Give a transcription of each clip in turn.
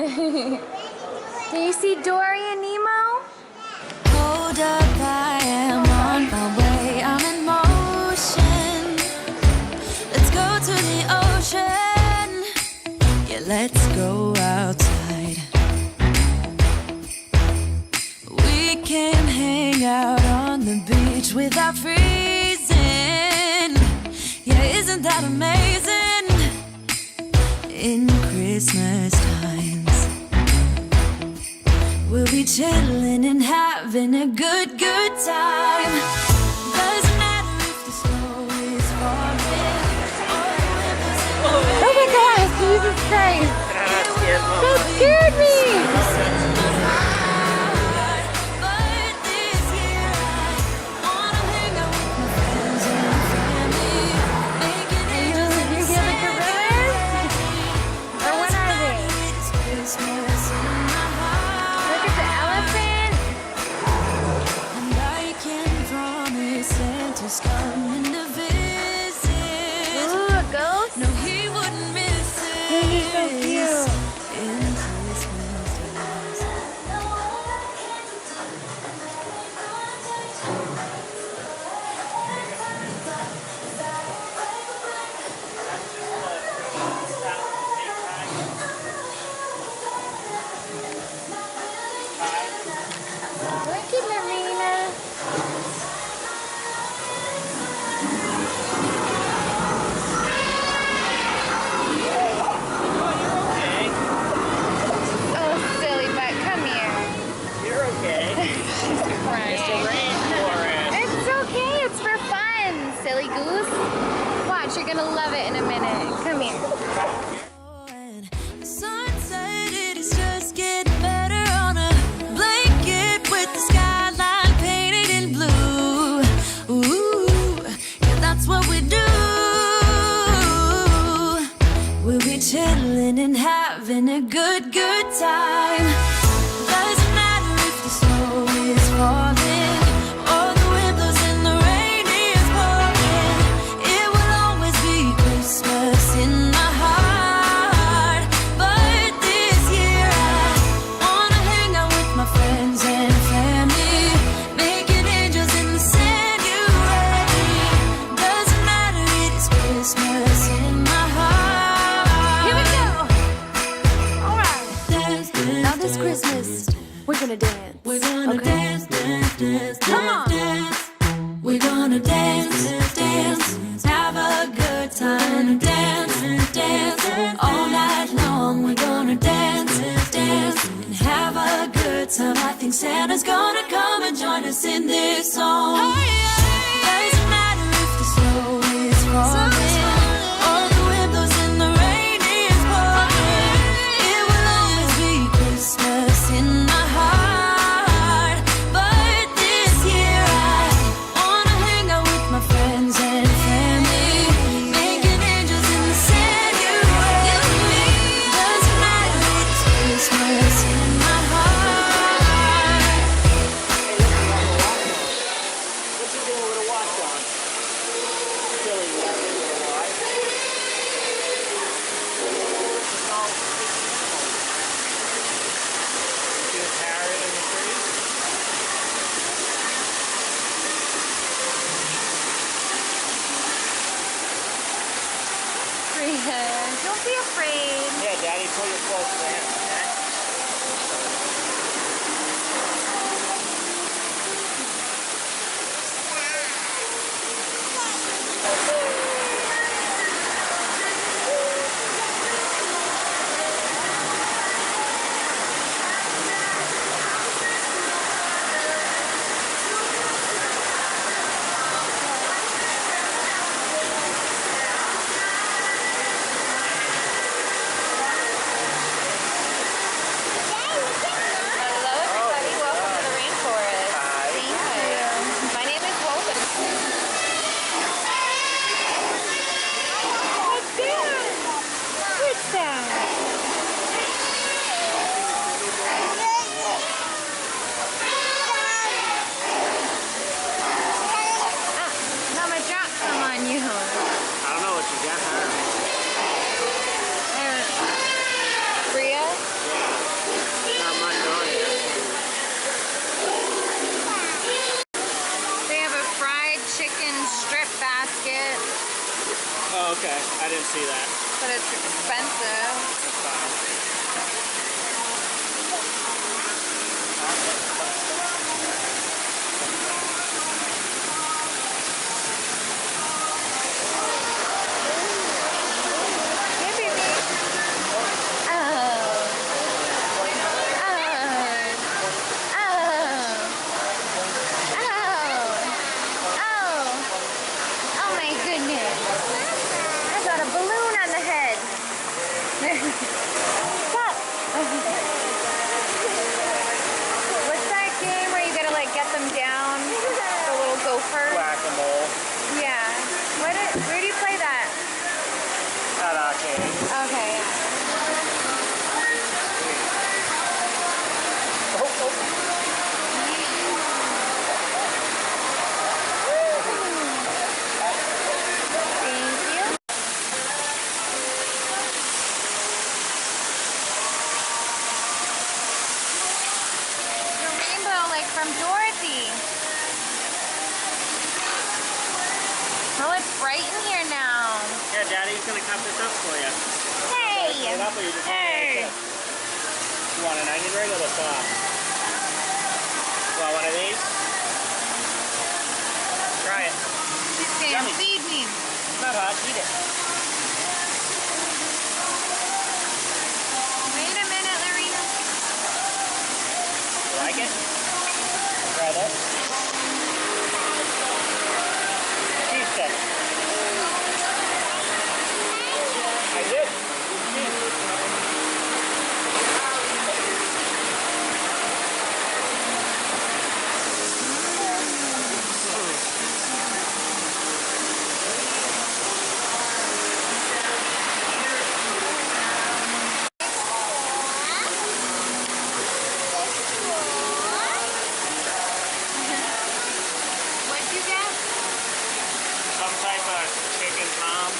Do you see Dory and Nemo? Hold up, I am on my way, I'm in motion. Let's go to the ocean. Yeah, let's go outside. We can hang out on the beach without freezing. Yeah, isn't that amazing? In Christmas times, we'll be chilling and having a good time. Doesn't matter if the snow is falling or the wind is in the rain. Oh my gosh, Jesus Christ. That scared me. But this year I wanna hang out with my friends and family, making angels in the sand. Or what are they? It's Christmas in my heart. Look at the elephant. And I can promise Santa's coming to visit. Ooh, a ghost? No, he wouldn't miss it. He's so cute. In Christmas times. Look at Marina. Oh, silly butt, come here. You're okay. She's crying. It's a rainforest. It's okay, it's for fun, silly goose. Watch, you're gonna love it in a minute. Come here. The sunset, it is just getting better on a blanket with the skyline painted in blue. Ooh, yeah, that's what we do. We'll be chilling and having a good time. Doesn't matter if the snow is falling or the wind blows and the rain is pouring. It will always be Christmas in my heart. But this year I wanna hang out with my friends and family, making angels in the sand. You ready? Doesn't matter, it is Christmas in my heart. Here we go. All right. Dance, dance, Now this Christmas, we're gonna dance. we're gonna Okay. dance, dance, dance, Come on. dance. We're gonna dance, dance, have a good time. Dance, dance, all night long. We're gonna dance, dance, and have a good time. I think Santa's gonna come and join us in this song. Doesn't matter if the snow is falling or the wind blows and the rain is pouring. It will always be Christmas in my heart. But this year I wanna hang out with my friends and family, making angels in the sand. You ready? Doesn't matter, it's Christmas in my heart. What's he doing with a watch on? Silly watch. See a parrot in the tree? Don't be afraid. Yeah, Daddy, pull your close to him, okay? But it's expensive. Hey, baby. Oh. Oh my goodness. I got a balloon on the head. Stop. What's that game where you gotta like get them down? The little gopher? Whack-a-mole. Yeah. Where do you play that? At arcade. Okay, yeah. From Dorothy. Well, it's bright in here now. Yeah, Daddy's gonna cut this up for you. Hey! Cut it up or you just Hey! you want an onion ring or the sauce? Want one of these? Try it. She's saying, Yummy. feed me. It's not hot, eat it. Wait a minute, Lorena. You like it? Try this. Cheese stick. I did. What'd you get? Some type of chicken palm.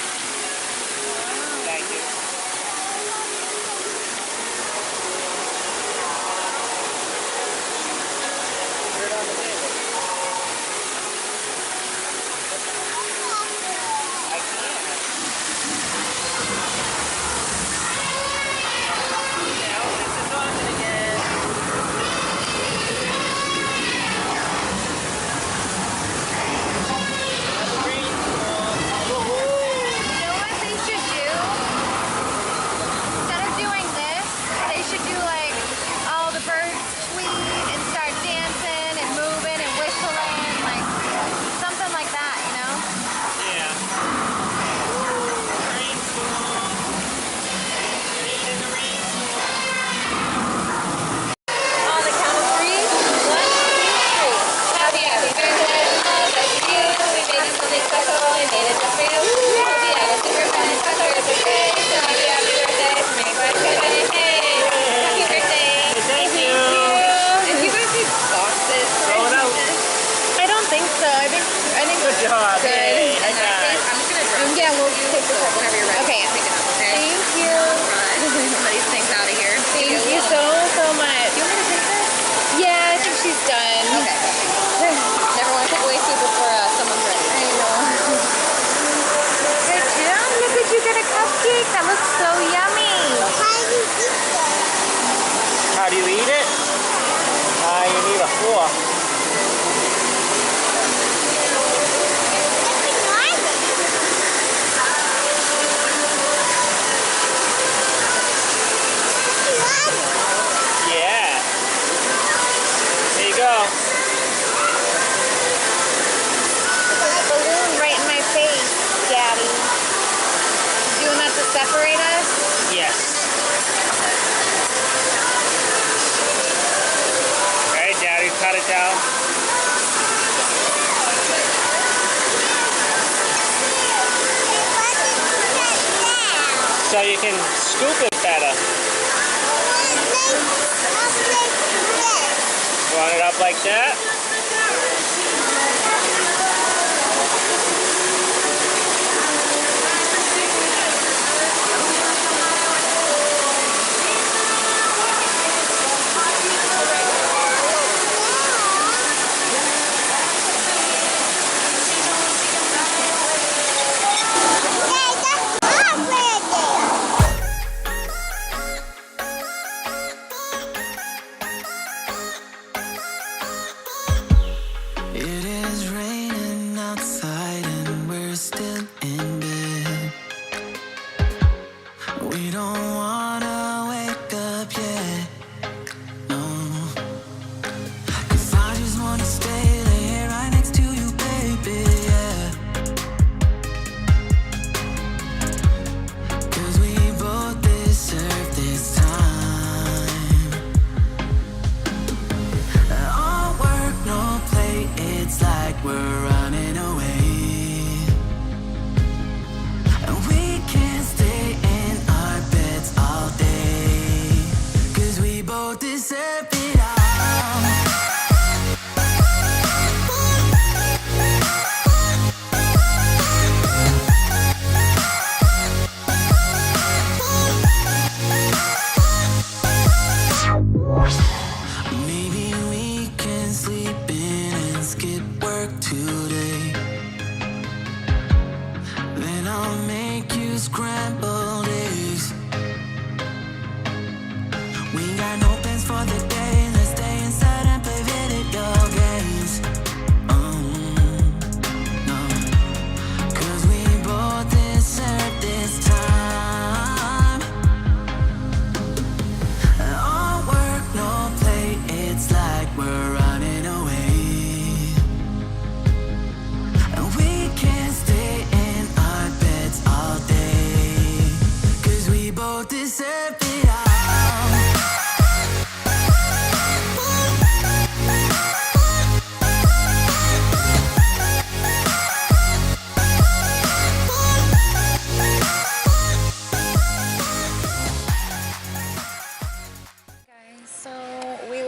Thank you. Put it on the table. I can't. Now this is on again. You know what they should do? Instead of doing this, they should do like all the birds tweet and start dancing and moving and whistling, like something like that, you know? Yeah. On the count of 3. 1, 2, 3. Happy birthday to you. We made it something special. We made it just for you. Hope you have a super fun and special birthday. So happy birthday from me. Birthday. Hey. Happy birthday. Thank you. Did you guys need boxes? Throw it out. I don't think so. I think Good job. good. Hey, In high that five. case, I'm just gonna drop yeah, we'll take this up whenever you're ready. Okay. Pick it up, okay? Thank you. Some of these things out of here. Thank you so much. Do you want me to take this? Yeah, I think she's done. Okay. Never want to take away food before someone's ready. I know. Good job. Look at you get a cupcake. That looks so yummy. How do you eat it? You need a fork. Yeah. There you go. There's a balloon right in my face, Daddy. Doing that to separate us? Yes. Okay, Daddy, cut it down. So you can scoop it better. Want it up like that?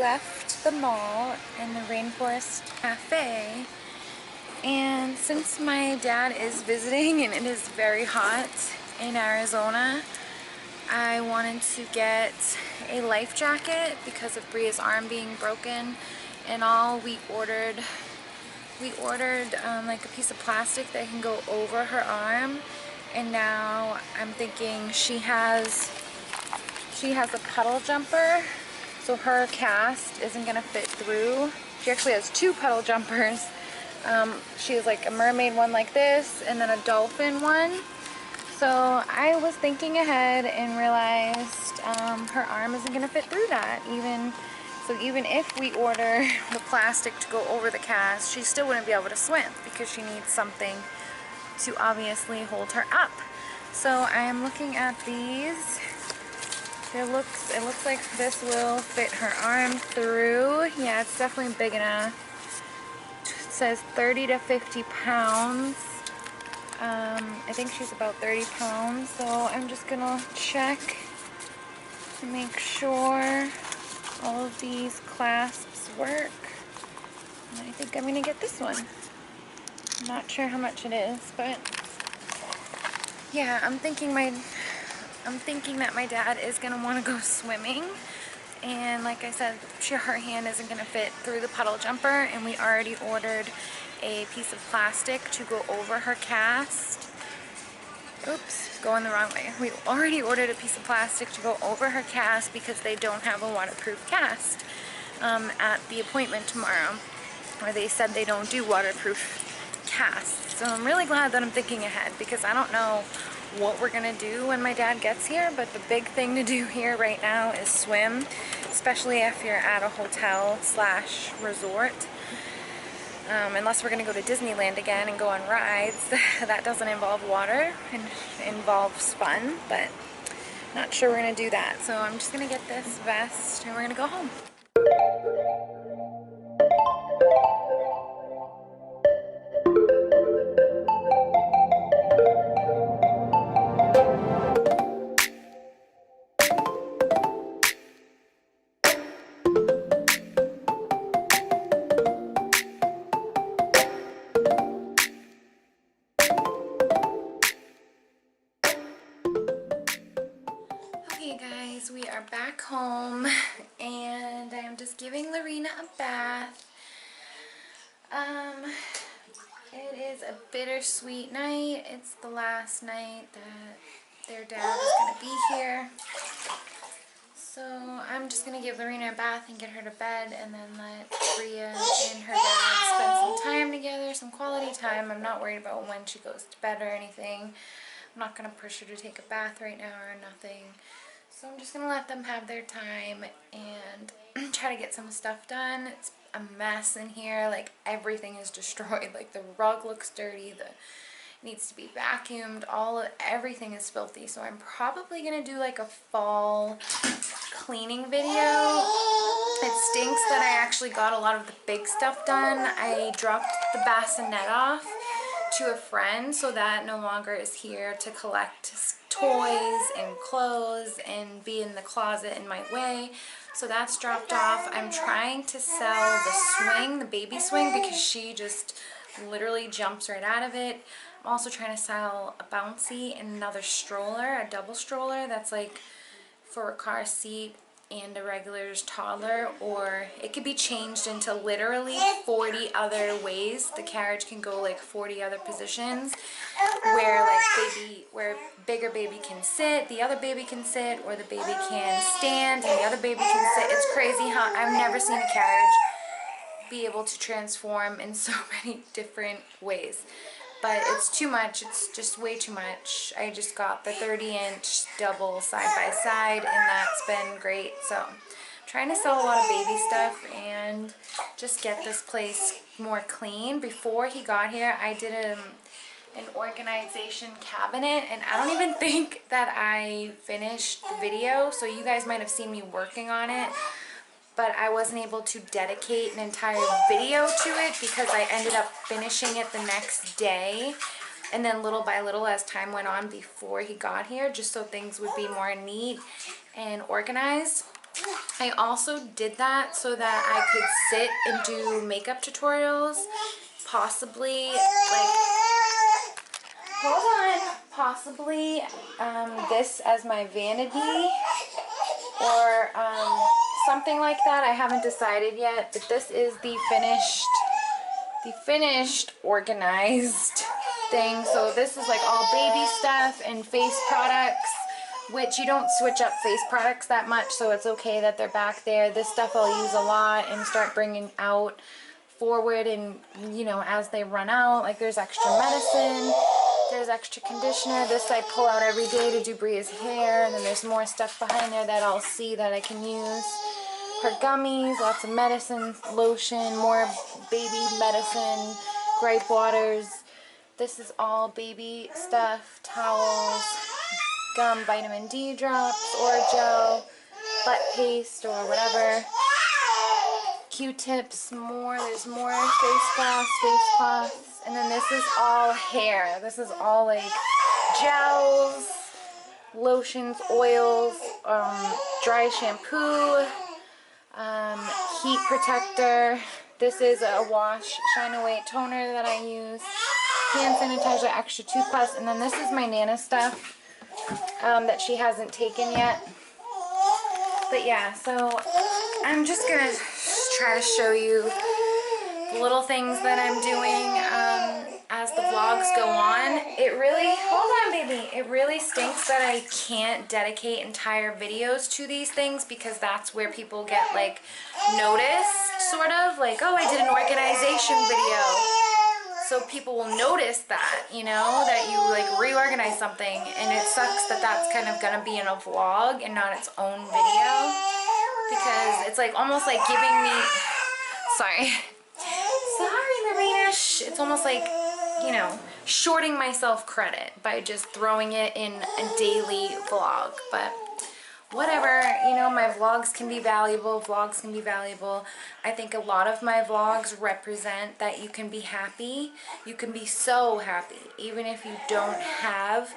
left the mall in the Rainforest Cafe, and since my dad is visiting and it is very hot in Arizona, I wanted to get a life jacket because of Bria's arm being broken and all. We ordered like a piece of plastic that can go over her arm, and now I'm thinking she has a puddle jumper, so her cast isn't gonna fit through. She actually has two puddle jumpers. She has like a mermaid one like this and then a dolphin one. So I was thinking ahead and realized her arm isn't gonna fit through that. Even if we order the plastic to go over the cast, she still wouldn't be able to swim because she needs something to obviously hold her up. So I am looking at these. It looks like this will fit her arm through. Yeah, it's definitely big enough. It says 30 to 50 pounds. I think she's about 30 pounds, so I'm just gonna check to make sure all of these clasps work. And I think I'm gonna get this one. I'm not sure how much it is, but yeah, I'm thinking that my dad is gonna want to go swimming, and like I said, her hand isn't gonna fit through the puddle jumper, and we already ordered a piece of plastic to go over her cast. Oops, going the wrong way. We already ordered a piece of plastic to go over her cast because they don't have a waterproof cast at the appointment tomorrow, or they said they don't do waterproof casts. So I'm really glad that I'm thinking ahead, because I don't know what we're gonna do when my dad gets here, but the big thing to do here right now is swim, especially if you're at a hotel slash resort. Unless we're gonna go to Disneyland again and go on rides. That doesn't involve water and involves fun, but not sure we're gonna do that. So I'm just gonna get this vest and we're gonna go home. Okay guys, we are back home and I am just giving Lorena a bath. It is a bittersweet night. It's the last night that their dad is going to be here. So I'm just going to give Lorena a bath and get her to bed, and then let Bria and her dad spend some time together, some quality time. I'm not worried about when she goes to bed or anything. I'm not going to push her to take a bath right now or nothing. So I'm just going to let them have their time and try to get some stuff done. It's a mess in here. Like, everything is destroyed. Like, the rug looks dirty. It needs to be vacuumed. Everything is filthy. So I'm probably going to do like a fall cleaning video. It stinks that I actually got a lot of the big stuff done. I dropped the bassinet off to a friend, so that no longer is here to collect toys and clothes and be in the closet in my way. So that's dropped off. I'm trying to sell the swing, the baby swing, because she just literally jumps right out of it. I'm also trying to sell a bouncy and another stroller, a double stroller that's like for a car seat and a regular toddler, or it could be changed into literally 40 other ways. The carriage can go like 40 other positions where bigger baby can sit, the other baby can sit, or the baby can stand and the other baby can sit. It's crazy how I've never seen a carriage be able to transform in so many different ways. But it's too much. It's just way too much. I just got the 30-inch double side-by-side, and that's been great. So I'm trying to sell a lot of baby stuff and just get this place more clean. Before he got here, I did an organization cabinet, and I don't even think that I finished the video. So you guys might have seen me working on it, but I wasn't able to dedicate an entire video to it because I ended up finishing it the next day, and then little by little as time went on before he got here, just so things would be more neat and organized. I also did that so that I could sit and do makeup tutorials, possibly like, hold on, possibly this as my vanity or something like that. I haven't decided yet, but this is the finished organized thing. So this is like all baby stuff and face products, which you don't switch up face products that much, so it's okay that they're back there. This stuff I'll use a lot and start bringing out forward, and you know, as they run out, like there's extra medicine, there's extra conditioner. This I pull out every day to do Bria's hair, and then there's more stuff behind there that I'll see that I can use. Her gummies, lots of medicine, lotion, more baby medicine, gripe waters. This is all baby stuff, towels, gum, vitamin D drops, or gel, butt paste, or whatever. Q-tips, there's more face cloths, and then this is all hair. This is all like gels, lotions, oils, dry shampoo, heat protector. This is a wash shine away toner that I use, hand sanitizer, extra toothpaste, and then this is my Nana stuff that she hasn't taken yet. But yeah, so I'm just gonna try to show you the little things that I'm doing as the vlogs go on. It really, hold on baby, it really stinks that I can't dedicate entire videos to these things, because that's where people get like noticed, sort of like, oh, I did an organization video. So people will notice that, you know, that you like reorganize something, and it sucks that that's kind of gonna be in a vlog and not its own video, because it's like almost like giving me, sorry, Lorena, it's almost like, you know, shorting myself credit by just throwing it in a daily vlog. But whatever, you know, my vlogs can be valuable, I think a lot of my vlogs represent that you can be happy, you can be so happy, even if you don't have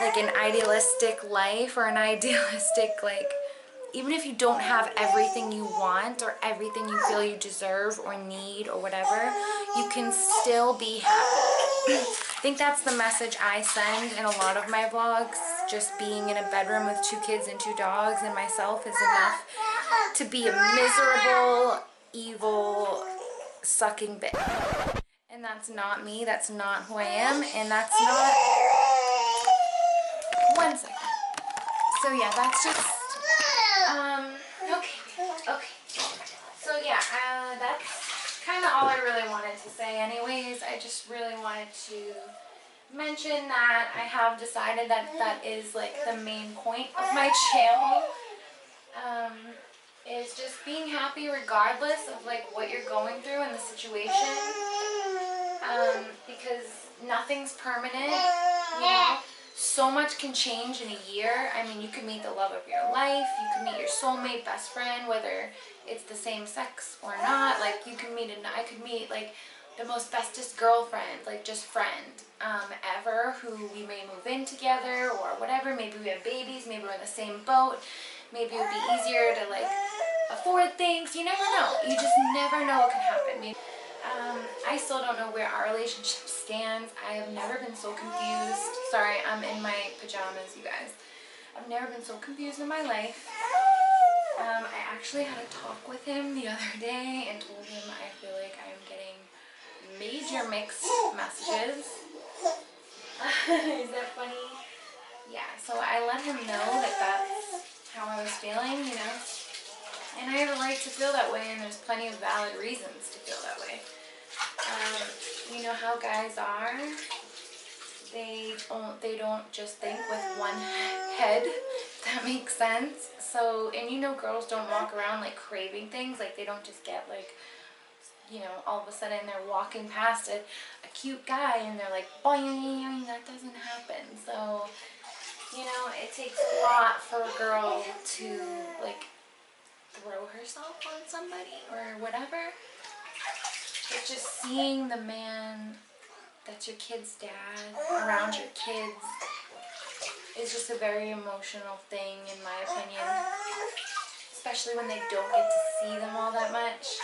like an idealistic life, or an idealistic, like, even if you don't have everything you want or everything you feel you deserve or need or whatever, you can still be happy. I think that's the message I send in a lot of my vlogs. Just being in a bedroom with 2 kids and 2 dogs and myself is enough to be a miserable, evil, sucking bitch. And that's not me, that's not who I am, and that's not... One second. So yeah, that's just... Okay. So yeah, that's kind of all I really wanted to say anyways. I just really wanted to mention that I have decided that that is like the main point of my channel, is just being happy regardless of like what you're going through in the situation, because nothing's permanent, you know. So much can change in a year. I mean, you could meet the love of your life, you could meet your soulmate, best friend, whether it's the same sex or not. Like, you can meet, I could meet like the most bestest girlfriend, like just friend, ever, who we may move in together or whatever. Maybe we have babies, maybe we're in the same boat, maybe it would be easier to like afford things. You never know. You just never know what can happen. Maybe, I still don't know where our relationship stands. I have never been so confused. Sorry, I'm in my pajamas, you guys. I've never been so confused in my life. I actually had a talk with him the other day and told him I feel like I am getting major mixed messages. Is that funny? Yeah, so I let him know that that's how I was feeling, you know. And I have a right to feel that way, and there's plenty of valid reasons to feel that way. You know how guys are. They don't just think with one head, if that makes sense. So, and you know, girls don't walk around like craving things. Like, they don't just get like, you know, all of a sudden they're walking past a cute guy and they're like, boing, that doesn't happen. So, you know, it takes a lot for a girl to like throw herself on somebody or whatever. It's just seeing the man that's your kid's dad around your kids is just a very emotional thing, in my opinion. especially when they don't get to see them all that much.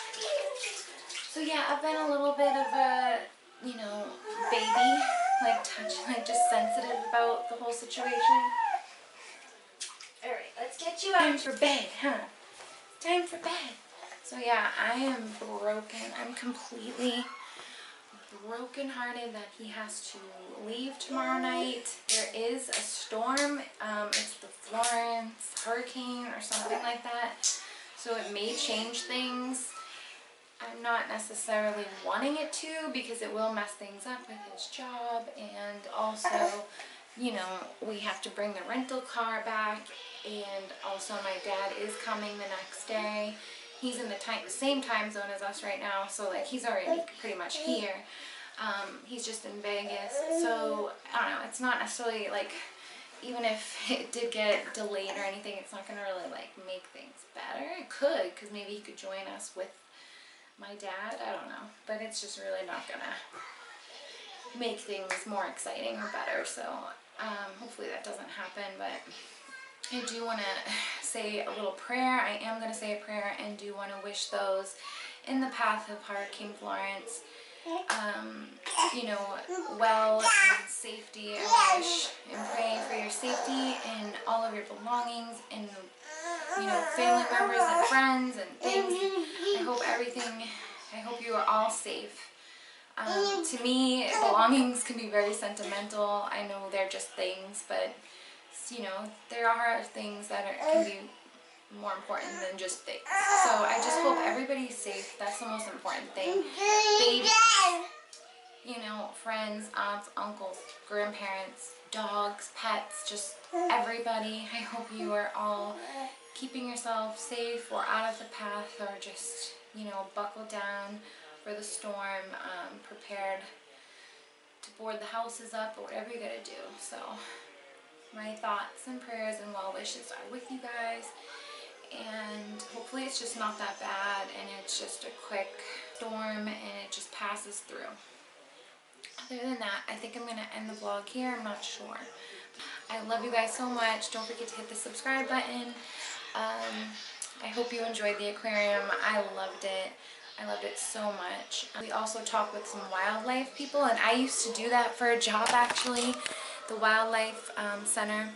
So yeah, I've been a little bit of a, you know, baby, like just sensitive about the whole situation. Alright, let's get you time for bed, huh? Time for bed. So yeah, I am broken. I'm completely broken-hearted that he has to leave tomorrow night. There is a storm. It's the Florence hurricane or something like that. So it may change things. I'm not necessarily wanting it to, because it will mess things up with his job, and also, you know, we have to bring the rental car back, and also my dad is coming the next day. He's in the same time zone as us right now, so like he's already pretty much here. He's just in Vegas, so I don't know, it's not necessarily like, even if it did get delayed or anything, it's not going to really like make things better. It could, because maybe he could join us with my dad, I don't know, but it's just really not gonna make things more exciting or better. So hopefully that doesn't happen. But I do want to say a little prayer. I am going to say a prayer and do want to wish those in the path of Hurricane Florence, you know, well and safety. I wish and pray for your safety and all of your belongings and, you know, family members and friends and things. I hope you are all safe. To me, belongings can be very sentimental. I know they're just things, but, you know, there are things that can be more important than just things. So I just hope everybody's safe. That's the most important thing. Babies, you know, friends, aunts, uncles, grandparents, dogs, pets, just everybody. I hope you are all keeping yourself safe or out of the path, or just, you know, buckled down for the storm, prepared to board the houses up or whatever you gotta do. So my thoughts and prayers and well wishes are with you guys, and hopefully it's just not that bad and it's just a quick storm and it just passes through. Other than that, I think I'm gonna end the vlog here. I'm not sure. I love you guys so much. Don't forget to hit the subscribe button. I hope you enjoyed the aquarium. I loved it. I loved it so much. We also talked with some wildlife people, and I used to do that for a job actually. The wildlife center,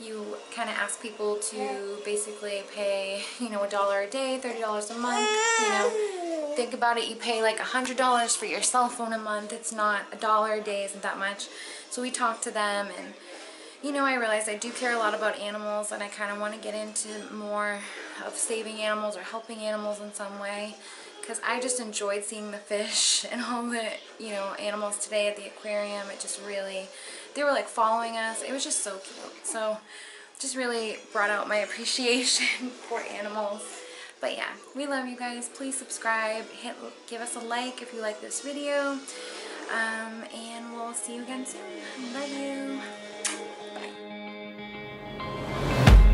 you kind of ask people to basically pay, you know, $1 a day, $30 a month. You know, think about it, you pay like $100 for your cell phone a month. It's not $1 a day, isn't that much. So we talked to them, and you know, I realized I do care a lot about animals, and I kind of want to get into more of saving animals or helping animals in some way, because I just enjoyed seeing the fish and all the, you know, animals today at the aquarium. It just really, they were like following us. It was just so cute. So just really brought out my appreciation for animals. But yeah, we love you guys. Please subscribe, give us a like if you like this video, and we'll see you again soon. Love you.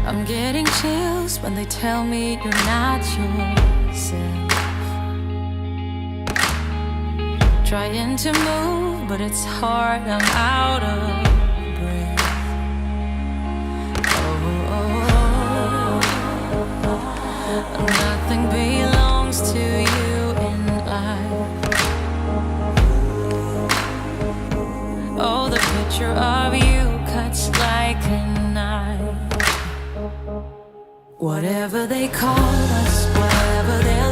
I'm getting chills when they tell me you're not yourself. Trying to move, but it's hard, I'm out of breath. Oh, nothing belongs to you in life. Oh, the picture of you cuts like a knife. Whatever they call us, whatever they'll